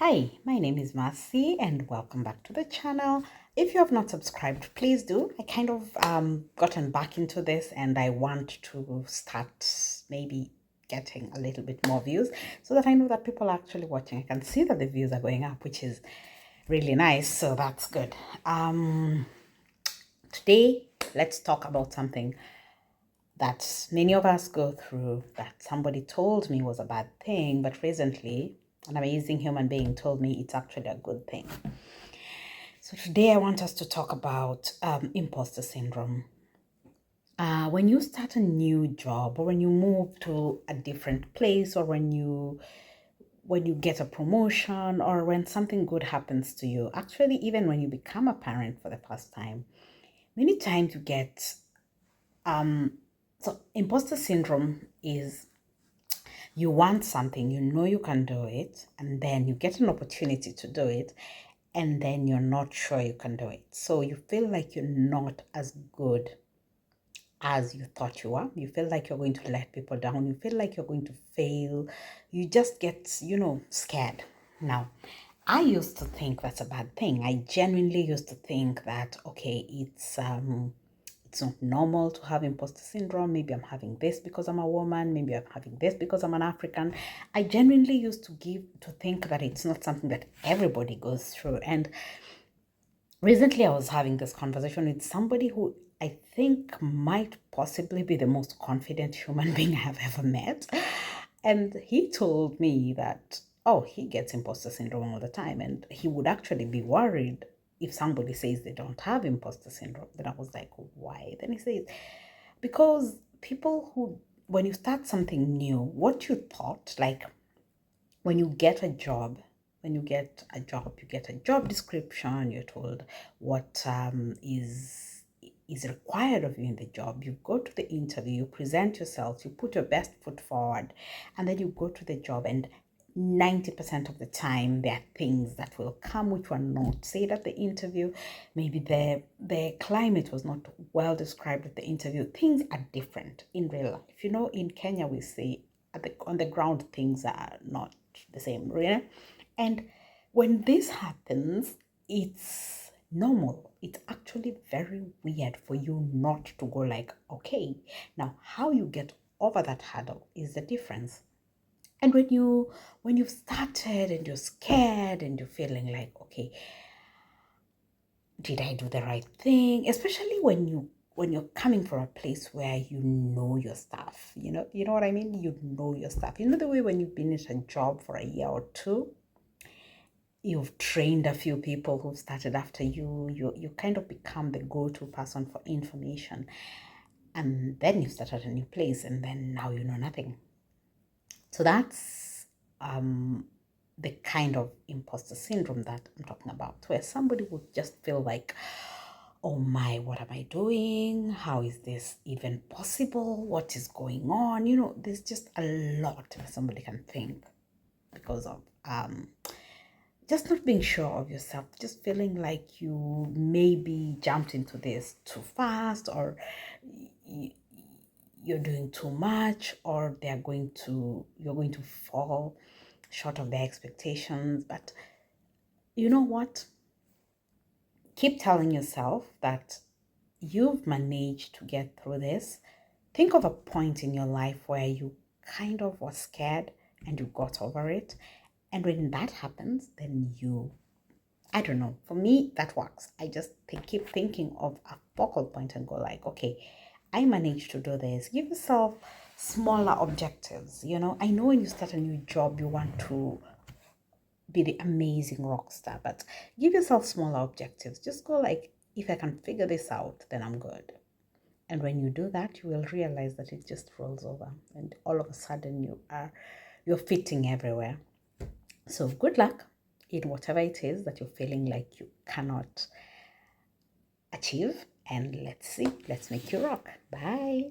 Hi, my name is Marcy and welcome back to the channel. If you have not subscribed, please do. I kind of gotten back into this and I want to start maybe getting a little bit more views so that I know that people are actually watching. I can see that the views are going up, which is really nice, so that's good. Today, let's talk about something that many of us go through that somebody told me was a bad thing, but recently an amazing human being told me it's actually a good thing. So today I want us to talk about imposter syndrome. When you start a new job or when you move to a different place or when you get a promotion or when something good happens to you, actually even when you become a parent for the first time, many times you get so imposter syndrome is you want something, you know you can do it, and then you get an opportunity to do it, and then you're not sure you can do it. So you feel like you're not as good as you thought you were. You feel like you're going to let people down. You feel like you're going to fail. You just get, scared. Now, I used to think that's a bad thing. I genuinely used to think that, okay, it's not normal to have imposter syndrome. Maybe I'm having this because I'm a woman. Maybe I'm having this because I'm an African. I genuinely used to think that it's not something that everybody goes through. And recently I was having this conversation with somebody who I think might possibly be the most confident human being I have ever met. And he told me that, oh, he gets imposter syndrome all the time. And he would actually be worried if somebody says they don't have imposter syndrome. Then I was like, why? Then he says, because people who, when you start something new, what you thought, like when you get a job, you get a job description, you're told what is required of you in the job. You go to the interview, you present yourself, you put your best foot forward, and then you go to the job, and 90% of the time there are things that will come which were not said at the interview. Maybe the climate was not well described at the interview. Things are different in real life. In Kenya we say on the ground things are not the same, really. And when this happens, it's normal. It's actually very weird for you not to go like, okay, now how you get over that hurdle is the difference. And when you've started and you're scared and you're feeling like, okay, did I do the right thing? Especially when you're coming from a place where you know your stuff, you know what I mean? You know your stuff. You know the way when you've been at a job for a year or two, you've trained a few people who've started after you kind of become the go-to person for information. And then you start at a new place and then now you know nothing. So that's the kind of imposter syndrome that I'm talking about, where somebody would just feel like, oh my, what am I doing? How is this even possible? What is going on? There's just a lot that somebody can think because of just not being sure of yourself, just feeling like you maybe jumped into this too fast, or you're doing too much, or you're going to fall short of their expectations. But you know what? Keep telling yourself that you've managed to get through this. Think of a point in your life where you kind of were scared and you got over it. And when that happens, then I don't know, for me, that works. I just keep thinking of a focal point and go like, okay, I managed to do this. Give yourself smaller objectives. I know when you start a new job, you want to be the amazing rock star, but give yourself smaller objectives. Just go like, if I can figure this out, then I'm good. And when you do that, you will realize that it just rolls over and all of a sudden you're fitting everywhere. So good luck in whatever it is that you're feeling like you cannot achieve. And let's see, let's make you rock. Bye.